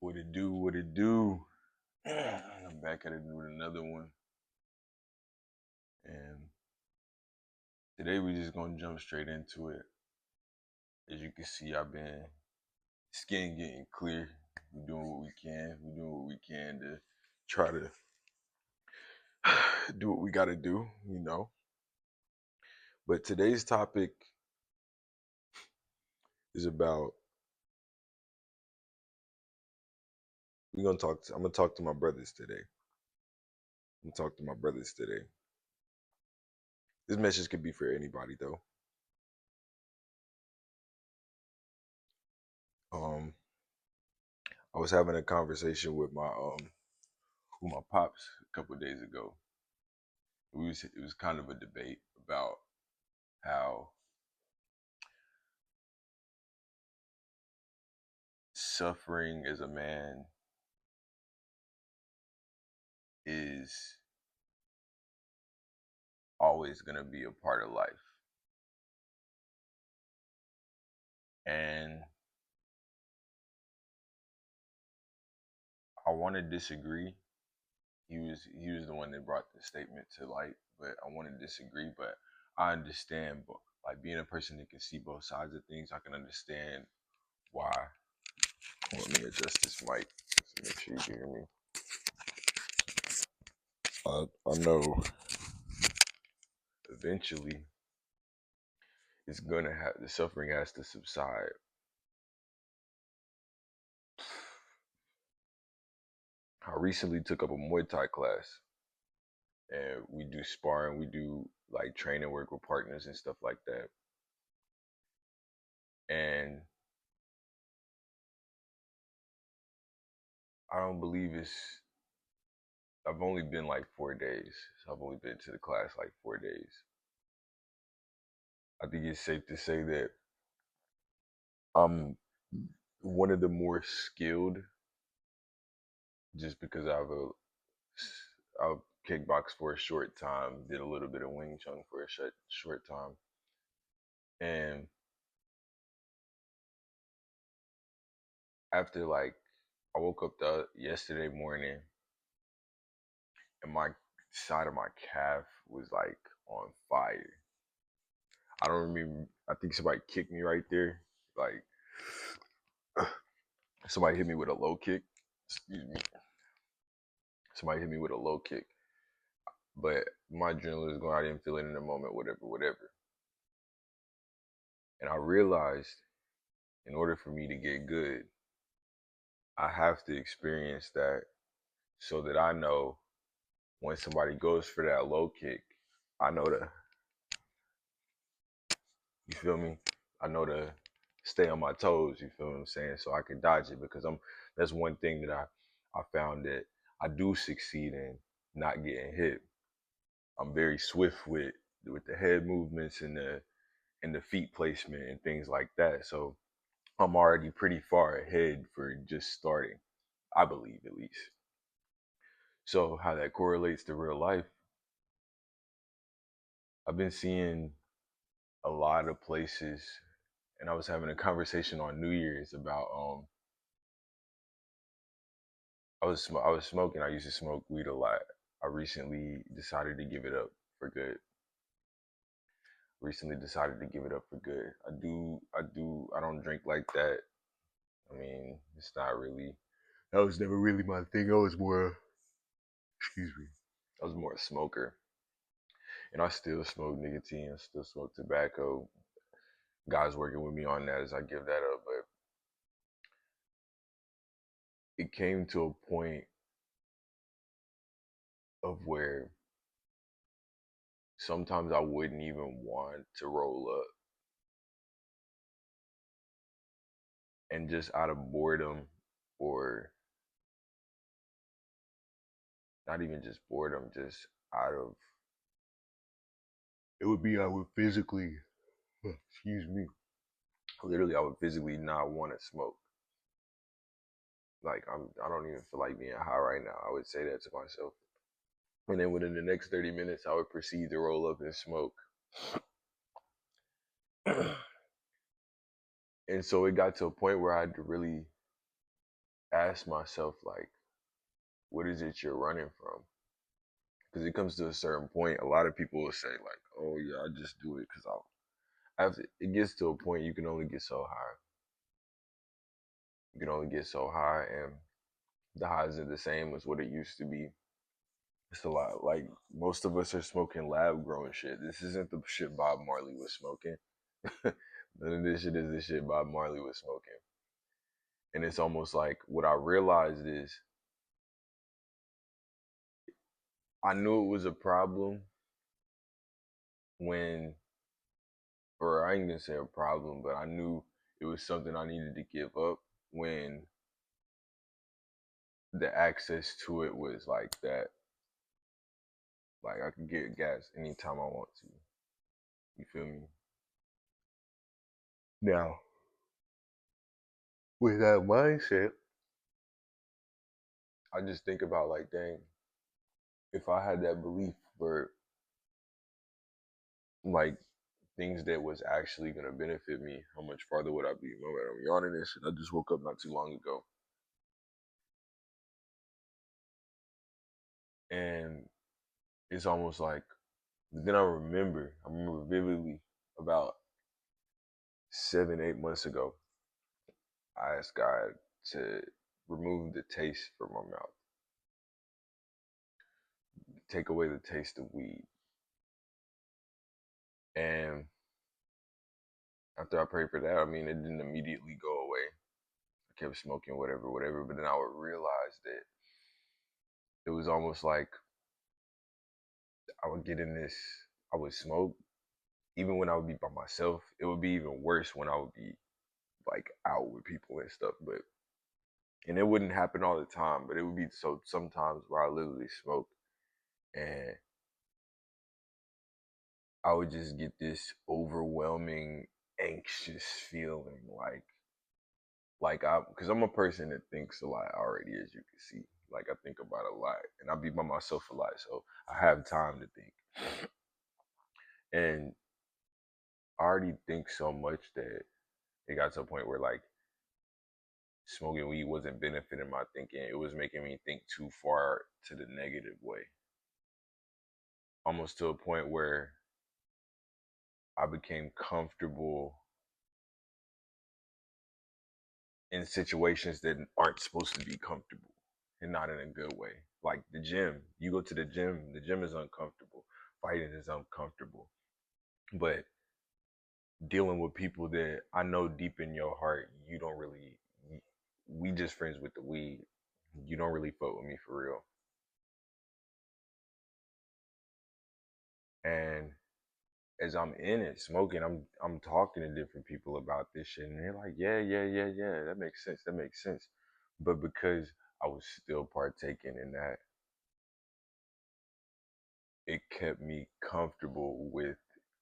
What it do? What it do? I'm back at it with another one, and today we just gonna jump straight into it. As you can see, I've been skin getting clear. We're doing what we can. We're doing what we can to try to do what we got to do. But today's topic is about. We're gonna talk. I'm gonna talk to my brothers today. I'm gonna talk to my brothers today. This message could be for anybody though. Um, I was having a conversation with my pops a couple of days ago. It was kind of a debate about how suffering as a man is always going to be a part of life. And I want to disagree. He was the one that brought the statement to light, but I want to disagree. But I understand, but like being a person that can see both sides of things, I can understand why. Let me adjust this mic to make sure you can hear me. I know eventually it's gonna have the suffering has to subside. I recently took up a Muay Thai class, and we do sparring, we do like training work with partners and stuff like that. And I don't believe it's. I've only been like 4 days, so I've only been to the class like 4 days. I think it's safe to say that I'm one of the more skilled, just because I've kickboxed for a short time, did a little bit of Wing Chun for a short time, and after like I woke up yesterday morning and my side of my calf was like on fire. I don't remember. I think somebody kicked me right there. Like somebody hit me with a low kick. Excuse me. Somebody hit me with a low kick, but my adrenaline was going. I didn't feel it in the moment. Whatever, whatever. And I realized, in order for me to get good, I have to experience that so that I know when somebody goes for that low kick, I know to, you feel me? I know to stay on my toes, you feel what I'm saying? So I can dodge it because that's one thing that I found that I do succeed in not getting hit. I'm very swift with the head movements and the feet placement and things like that. So I'm already pretty far ahead for just starting, I believe at least. So how that correlates to real life, I've been seeing a lot of places, and I was having a conversation on New Year's about I was smoking. I used to smoke weed a lot. I recently decided to give it up for good. Recently decided to give it up for good. I don't drink like that. I mean, it's not really. That was never really my thing. Excuse me. I was more a smoker, and I still smoke nicotine. I still smoke tobacco. Guys working with me on that as I give that up, but it came to a point of where sometimes I wouldn't even want to roll up, and just out of boredom, or not even just boredom, just out of it would be I would physically excuse me, literally I would physically not want to smoke. Like I don't even feel like being high right now. I would say that to myself. And then within the next 30 minutes I would proceed to roll up and smoke. And so it got to a point where I had to really ask myself, like, what is it you're running from? Because it comes to a certain point, a lot of people will say, like, oh, yeah, I just do it because after it gets to a point, you can only get so high. You can only get so high, and the highs are the same as what it used to be. It's a lot. Like, most of us are smoking lab grown shit. This isn't the shit Bob Marley was smoking. None of this shit is the shit Bob Marley was smoking. And it's almost like what I realized is I knew it was a problem when, or I ain't gonna say a problem, but I knew it was something I needed to give up when the access to it was like that. Like, I could get gas anytime I want to. You feel me? Now, with that mindset, I just think about, like, dang, if I had that belief for, like, things that was actually gonna benefit me, how much farther would I be? My bad, I'm yawning and shit. I just woke up not too long ago. And it's almost like, then I remember vividly about 7, 8 months ago, I asked God to remove the taste from my mouth, take away the taste of weed. And after I prayed for that, I mean, it didn't immediately go away. I kept smoking, whatever, whatever. But then I would realize that it was almost like I would get in this, I would smoke. Even when I would be by myself, it would be even worse when I would be like out with people and stuff. But, and it wouldn't happen all the time, but it would be so sometimes where I literally smoke and I would just get this overwhelming, anxious feeling, like I, because I'm a person that thinks a lot already, as you can see. Like, I think about a lot, and I be by myself a lot, so I have time to think. And I already think so much that it got to a point where, like, smoking weed wasn't benefiting my thinking; it was making me think too far to the negative way, almost to a point where I became comfortable in situations that aren't supposed to be comfortable and not in a good way. Like the gym, you go to the gym is uncomfortable, fighting is uncomfortable, but dealing with people that I know deep in your heart, you don't really, we just friends with the weed. You don't really fuck with me for real. And as I'm in it smoking, I'm talking to different people about this shit, and they're like, yeah, yeah, yeah, yeah, that makes sense, that makes sense. But because I was still partaking in that, it kept me comfortable with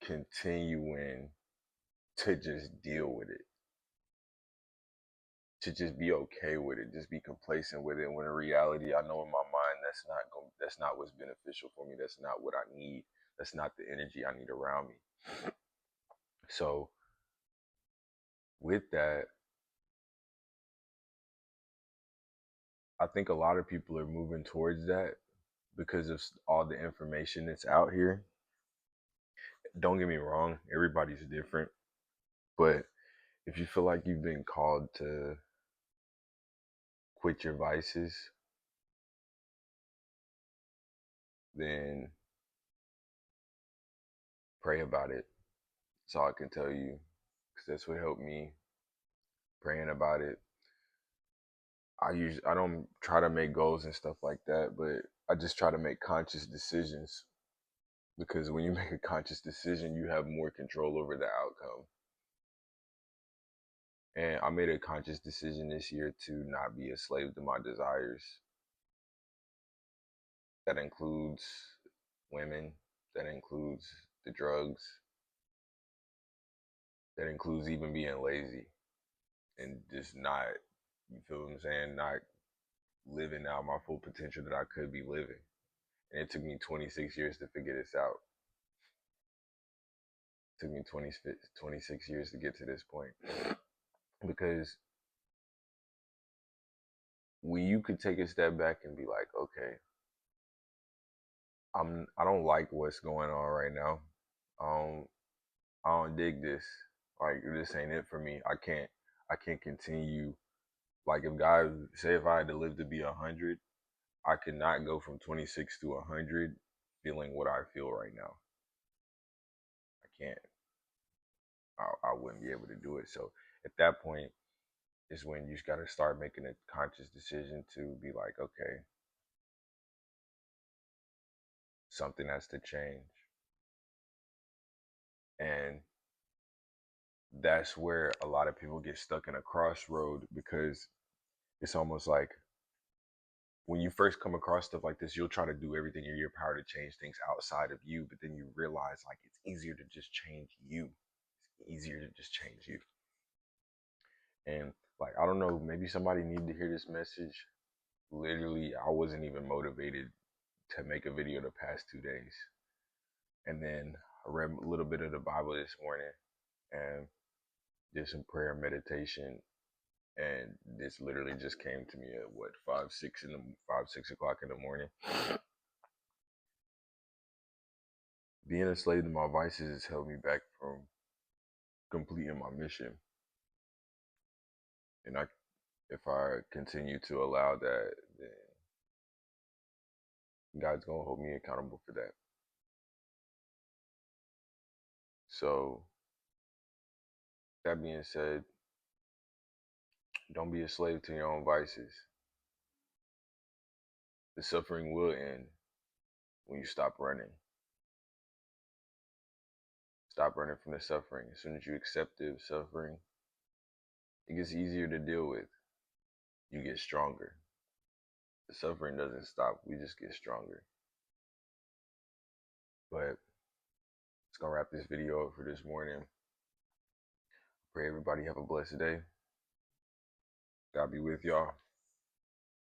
continuing to just deal with it, to just be okay with it, just be complacent with it. When in reality, I know in my mind that's not what's beneficial for me. That's not what I need. That's not the energy I need around me. So with that, I think a lot of people are moving towards that because of all the information that's out here. Don't get me wrong, everybody's different, but if you feel like you've been called to quit your vices, then pray about it. That's all I can tell you, because that's what helped me. Praying about it. I don't try to make goals and stuff like that, but I just try to make conscious decisions, because when you make a conscious decision, you have more control over the outcome. And I made a conscious decision this year to not be a slave to my desires. That includes women, that includes the drugs, that includes even being lazy and just not, you feel what I'm saying, not living out my full potential that I could be living. And it took me 26 years to figure this out. It took me 26 years to get to this point, because when you could take a step back and be like, okay, I don't like what's going on right now. Um, I don't dig this. Like this ain't it for me. I can't continue. Like if God say if I had to live to be 100, I could not go from 26 to 100 feeling what I feel right now. I can't. I wouldn't be able to do it. So at that point is when you just got to start making a conscious decision to be like, okay, something has to change. And that's where a lot of people get stuck in a crossroad because it's almost like when you first come across stuff like this, you'll try to do everything in your power to change things outside of you, but then you realize like it's easier to just change you. It's easier to just change you. And like I don't know, maybe somebody needed to hear this message. Literally, I wasn't even motivated to make a video the past 2 days. And then I read a little bit of the Bible this morning and did some prayer and meditation. And this literally just came to me at what 6 o'clock in the morning. Being a slave to my vices has held me back from completing my mission. And if I continue to allow that, then God's gonna hold me accountable for that. So that being said, don't be a slave to your own vices. The suffering will end when you stop running. Stop running from the suffering. As soon as you accept the suffering, it gets easier to deal with. You get stronger. The suffering doesn't stop. We just get stronger. But it's gonna wrap this video up for this morning. Pray everybody have a blessed day. God be with y'all.